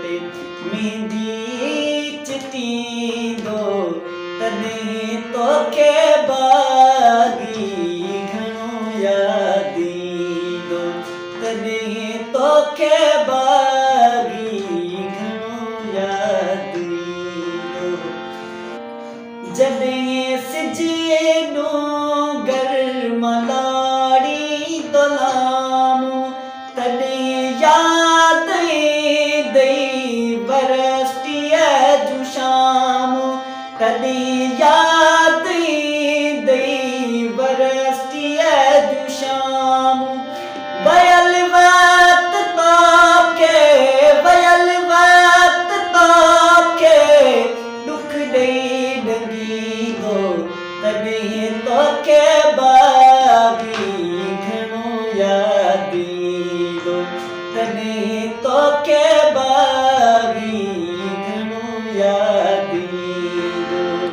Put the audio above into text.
ते मेहंदी चिटींदो तॾहिं तोखे बाग़ी घणो यादि ईंदो तॾहिं तोखे बाग़ी घणो यादि ईंदो जॾहिं सिज एॾो गरमलाड़ी दोलामो तॾहिं यादि ईंदई बरसतीअ जूं शामूं तॾहिं यादि ईंदई बरसतीअ जूं शामूं वयल वक़्त तोखे वयल वक़्त तोखे दुख ॾेई ॾंगींदो तॾहिं तोखे बाग़ी घणो यादि ईंदो तॾहिं तोखे बाग़ी घणो यादि